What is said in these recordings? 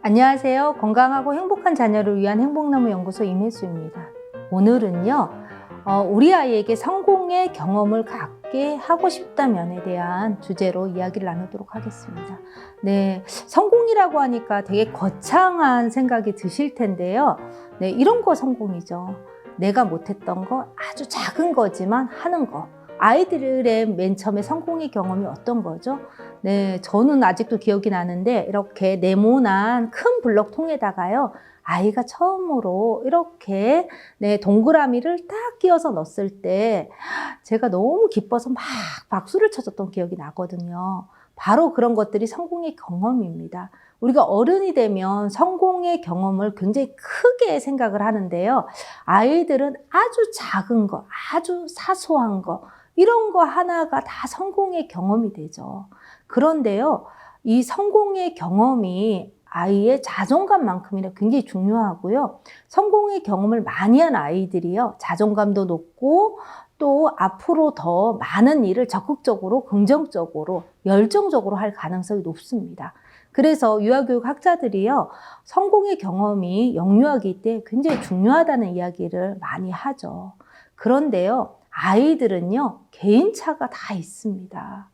안녕하세요. 건강하고 행복한 자녀를 위한 행복나무 연구소 임혜수입니다. 오늘은요, 우리 아이에게 성공의 경험을 갖게 하고 싶다면에 대한 주제로 이야기를 나누도록 하겠습니다. 네, 성공이라고 하니까 되게 거창한 생각이 드실 텐데요. 네, 이런 거 성공이죠. 내가 못했던 거 아주 작은 거지만 하는 거. 아이들의 맨 처음에 성공의 경험이 어떤 거죠? 네, 저는 아직도 기억이 나는데 이렇게 네모난 큰 블럭 통에다가요, 아이가 처음으로 이렇게 동그라미를 딱 끼워서 넣었을 때 제가 너무 기뻐서 막 박수를 쳐줬던 기억이 나거든요. 바로 그런 것들이 성공의 경험입니다. 우리가 어른이 되면 성공의 경험을 굉장히 크게 생각을 하는데요. 아이들은 아주 작은 거, 아주 사소한 거, 이런 거 하나가 다 성공의 경험이 되죠. 그런데요, 이 성공의 경험이 아이의 자존감만큼이나 굉장히 중요하고요. 성공의 경험을 많이 한 아이들이요, 자존감도 높고 또 앞으로 더 많은 일을 적극적으로, 긍정적으로, 열정적으로 할 가능성이 높습니다. 그래서 유아교육 학자들이요, 성공의 경험이 영유아기 때 굉장히 중요하다는 이야기를 많이 하죠. 그런데요, 아이들은요, 개인차가 다 있습니다.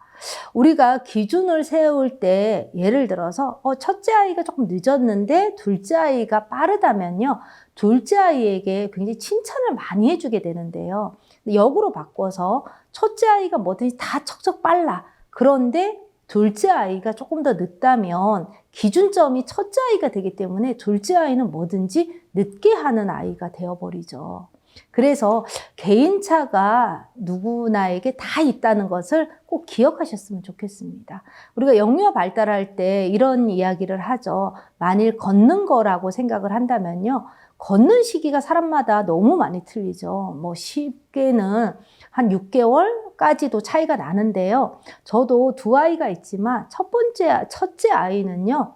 우리가 기준을 세울 때 예를 들어서 첫째 아이가 조금 늦었는데 둘째 아이가 빠르다면요, 둘째 아이에게 굉장히 칭찬을 많이 해주게 되는데요. 역으로 바꿔서 첫째 아이가 뭐든지 다 척척 빨라. 그런데 둘째 아이가 조금 더 늦다면 기준점이 첫째 아이가 되기 때문에 둘째 아이는 뭐든지 늦게 하는 아이가 되어버리죠. 그래서 개인차가 누구나에게 다 있다는 것을 꼭 기억하셨으면 좋겠습니다. 우리가 영유아 발달할 때 이런 이야기를 하죠. 만일 걷는 거라고 생각을 한다면요, 걷는 시기가 사람마다 너무 많이 틀리죠. 뭐 쉽게는 한 6개월까지도 차이가 나는데요. 저도 두 아이가 있지만 첫째 아이는요,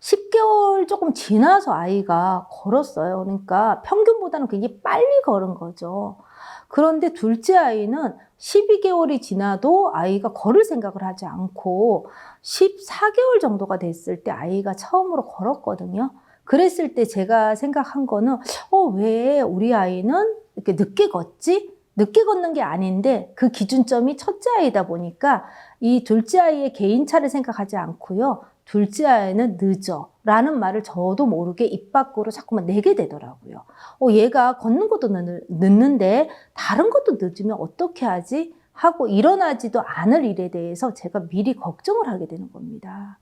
10개월 조금 지나서 아이가 걸었어요. 그러니까 평균보다는 굉장히 빨리 걸은 거죠. 그런데 둘째 아이는 12개월이 지나도 아이가 걸을 생각을 하지 않고 14개월 정도가 됐을 때 아이가 처음으로 걸었거든요. 그랬을 때 제가 생각한 거는 왜 우리 아이는 이렇게 늦게 걷지? 늦게 걷는 게 아닌데 그 기준점이 첫째 아이다 보니까 이 둘째 아이의 개인차를 생각하지 않고요. 둘째 아이는 늦어 라는 말을 저도 모르게 입 밖으로 자꾸만 내게 되더라고요. 얘가 걷는 것도 늦는데 다른 것도 늦으면 어떻게 하지? 하고 일어나지도 않을 일에 대해서 제가 미리 걱정을 하게 되는 겁니다.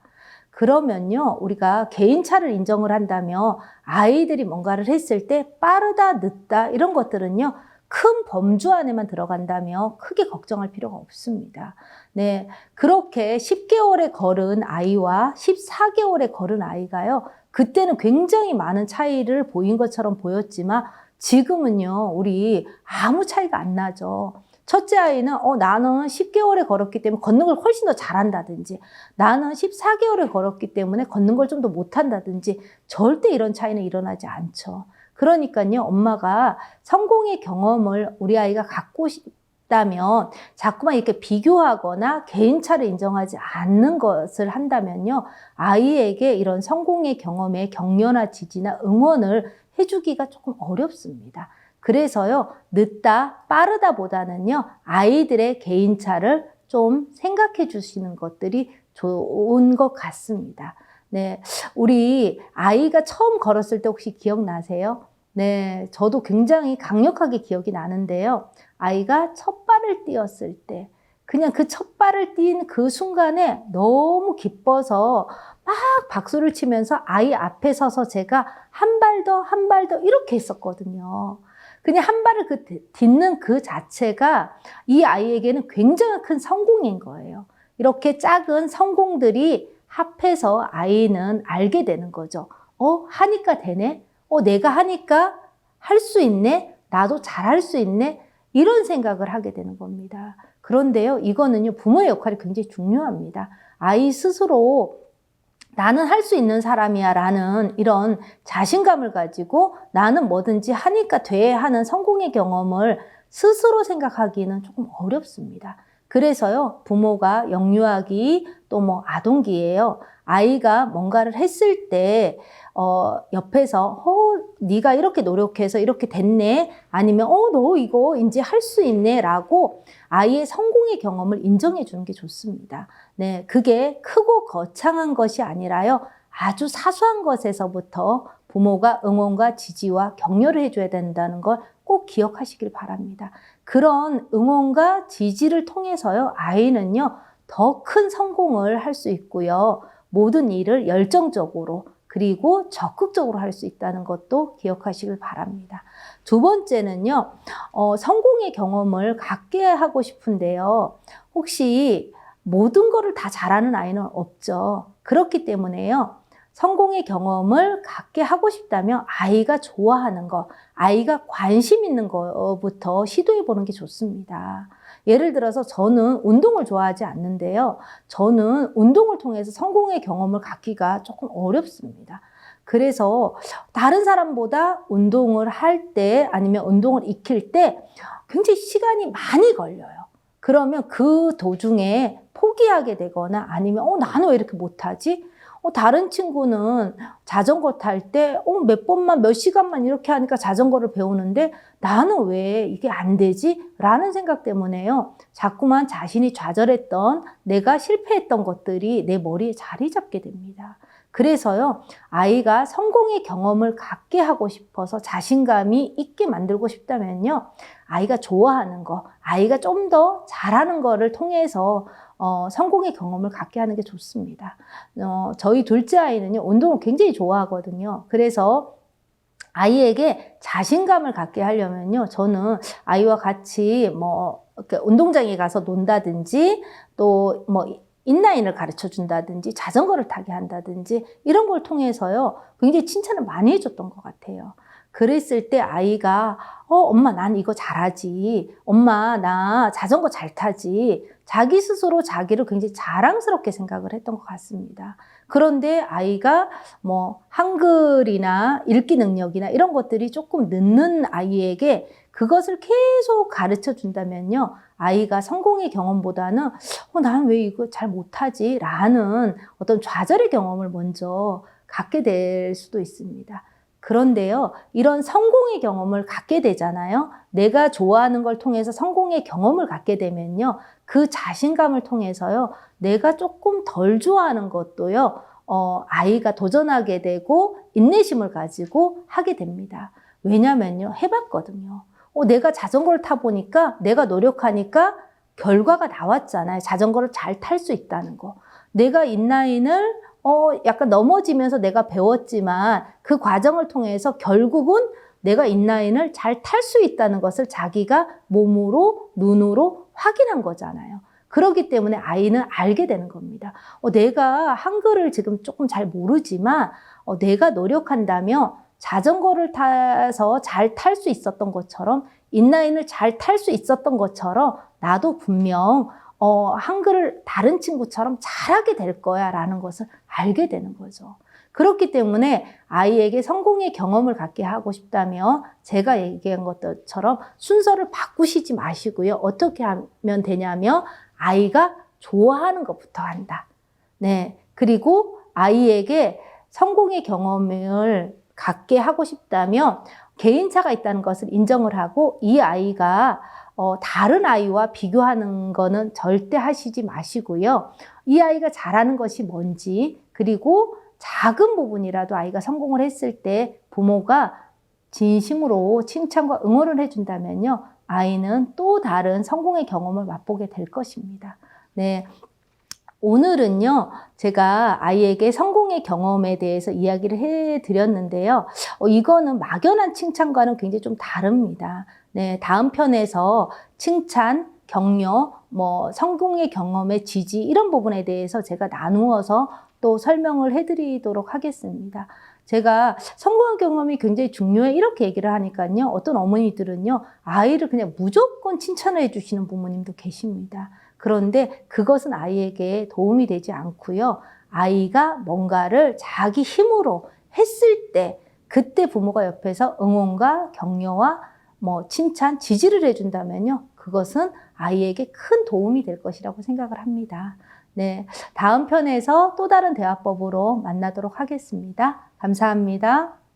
그러면요, 우리가 개인차를 인정을 한다면 아이들이 뭔가를 했을 때 빠르다, 늦다 이런 것들은요, 큰 범주 안에만 들어간다면 크게 걱정할 필요가 없습니다. 네, 그렇게 10개월에 걸은 아이와 14개월에 걸은 아이가요, 그때는 굉장히 많은 차이를 보인 것처럼 보였지만 지금은요, 우리 아무 차이가 안 나죠. 첫째 아이는 나는 10개월에 걸었기 때문에 걷는 걸 훨씬 더 잘한다든지, 나는 14개월에 걸었기 때문에 걷는 걸 좀 더 못한다든지 절대 이런 차이는 일어나지 않죠. 그러니까요, 엄마가 성공의 경험을 우리 아이가 갖고 싶다면 자꾸만 이렇게 비교하거나 개인차를 인정하지 않는 것을 한다면요, 아이에게 이런 성공의 경험에 격려나 지지나 응원을 해주기가 조금 어렵습니다. 그래서요, 늦다, 빠르다 보다는요, 아이들의 개인차를 좀 생각해 주시는 것들이 좋은 것 같습니다. 네, 우리 아이가 처음 걸었을 때 혹시 기억나세요? 네, 저도 굉장히 강력하게 기억이 나는데요. 아이가 첫 발을 띄었을 때, 그냥 그 첫 발을 띈 그 순간에 너무 기뻐서 막 박수를 치면서 아이 앞에 서서 제가 한 발 더, 한 발 더 이렇게 했었거든요. 그냥 한 발을 딛는 그 자체가 이 아이에게는 굉장히 큰 성공인 거예요. 이렇게 작은 성공들이 합해서 아이는 알게 되는 거죠. 하니까 되네? 내가 하니까 할 수 있네? 나도 잘할 수 있네? 이런 생각을 하게 되는 겁니다. 그런데요, 이거는요, 부모의 역할이 굉장히 중요합니다. 아이 스스로 나는 할 수 있는 사람이야 라는 이런 자신감을 가지고 나는 뭐든지 하니까 돼 하는 성공의 경험을 스스로 생각하기는 조금 어렵습니다. 그래서요, 부모가 영유아기 또 뭐 아동기예요. 아이가 뭔가를 했을 때 옆에서 네가 이렇게 노력해서 이렇게 됐네. 아니면 너 이거 이제 할 수 있네 라고 아이의 성공의 경험을 인정해 주는 게 좋습니다. 네, 그게 크고 거창한 것이 아니라요. 아주 사소한 것에서부터 부모가 응원과 지지와 격려를 해줘야 된다는 걸 꼭 기억하시길 바랍니다. 그런 응원과 지지를 통해서요, 아이는요, 더 큰 성공을 할 수 있고요. 모든 일을 열정적으로 그리고 적극적으로 할 수 있다는 것도 기억하시길 바랍니다. 두 번째는요, 성공의 경험을 갖게 하고 싶은데요. 혹시 모든 거를 다 잘하는 아이는 없죠. 그렇기 때문에요. 성공의 경험을 갖게 하고 싶다면 아이가 좋아하는 거, 아이가 관심 있는 거부터 시도해 보는 게 좋습니다. 예를 들어서 저는 운동을 좋아하지 않는데요. 저는 운동을 통해서 성공의 경험을 갖기가 조금 어렵습니다. 그래서 다른 사람보다 운동을 할 때 아니면 운동을 익힐 때 굉장히 시간이 많이 걸려요. 그러면 그 도중에 포기하게 되거나 아니면 나는 왜 이렇게 못하지? 다른 친구는 자전거 탈 때 몇 번만 몇 시간만 이렇게 하니까 자전거를 배우는데 나는 왜 이게 안 되지? 라는 생각 때문에요. 자꾸만 자신이 좌절했던 내가 실패했던 것들이 내 머리에 자리 잡게 됩니다. 그래서요, 아이가 성공의 경험을 갖게 하고 싶어서 자신감이 있게 만들고 싶다면요, 아이가 좋아하는 거, 아이가 좀 더 잘하는 거를 통해서 성공의 경험을 갖게 하는 게 좋습니다. 저희 둘째 아이는요, 운동을 굉장히 좋아하거든요. 그래서 아이에게 자신감을 갖게 하려면요, 저는 아이와 같이 운동장에 가서 논다든지 또 인라인을 가르쳐 준다든지 자전거를 타게 한다든지 이런 걸 통해서요, 굉장히 칭찬을 많이 해줬던 것 같아요. 그랬을 때 아이가 엄마 난 이거 잘하지, 엄마 나 자전거 잘 타지, 자기 스스로 자기를 굉장히 자랑스럽게 생각을 했던 것 같습니다. 그런데 아이가 한글이나 읽기 능력이나 이런 것들이 조금 늦는 아이에게 그것을 계속 가르쳐 준다면요, 아이가 성공의 경험보다는 난 왜 이거 잘 못하지? 라는 어떤 좌절의 경험을 먼저 갖게 될 수도 있습니다. 그런데요, 이런 성공의 경험을 갖게 되잖아요. 내가 좋아하는 걸 통해서 성공의 경험을 갖게 되면요, 그 자신감을 통해서요, 내가 조금 덜 좋아하는 것도요, 아이가 도전하게 되고 인내심을 가지고 하게 됩니다. 왜냐면요, 해봤거든요. 내가 자전거를 타보니까 내가 노력하니까 결과가 나왔잖아요. 자전거를 잘 탈 수 있다는 거. 내가 인라인을 약간 넘어지면서 내가 배웠지만 그 과정을 통해서 결국은 내가 인라인을 잘 탈 수 있다는 것을 자기가 몸으로, 눈으로 확인한 거잖아요. 그렇기 때문에 아이는 알게 되는 겁니다. 내가 한글을 지금 조금 잘 모르지만 내가 노력한다면 자전거를 타서 잘 탈 수 있었던 것처럼 인라인을 잘 탈 수 있었던 것처럼 나도 분명 한글을 다른 친구처럼 잘하게 될 거야 라는 것을 알게 되는 거죠. 그렇기 때문에 아이에게 성공의 경험을 갖게 하고 싶다면 제가 얘기한 것처럼 순서를 바꾸시지 마시고요. 어떻게 하면 되냐면 아이가 좋아하는 것부터 한다. 네. 그리고 아이에게 성공의 경험을 갖게 하고 싶다면 개인차가 있다는 것을 인정을 하고 이 아이가 다른 아이와 비교하는 거는 절대 하시지 마시고요. 이 아이가 잘하는 것이 뭔지, 그리고 작은 부분이라도 아이가 성공을 했을 때 부모가 진심으로 칭찬과 응원을 해준다면요, 아이는 또 다른 성공의 경험을 맛보게 될 것입니다. 네. 오늘은요, 제가 아이에게 성공의 경험에 대해서 이야기를 해드렸는데요. 이거는 막연한 칭찬과는 굉장히 좀 다릅니다. 네, 다음 편에서 칭찬, 격려, 성공의 경험의 지지 이런 부분에 대해서 제가 나누어서 또 설명을 해드리도록 하겠습니다. 제가 성공의 경험이 굉장히 중요해 이렇게 얘기를 하니까요, 어떤 어머니들은요, 아이를 그냥 무조건 칭찬을 해주시는 부모님도 계십니다. 그런데 그것은 아이에게 도움이 되지 않고요. 아이가 뭔가를 자기 힘으로 했을 때 그때 부모가 옆에서 응원과 격려와 칭찬, 지지를 해준다면요. 그것은 아이에게 큰 도움이 될 것이라고 생각을 합니다. 네, 다음 편에서 또 다른 대화법으로 만나도록 하겠습니다. 감사합니다.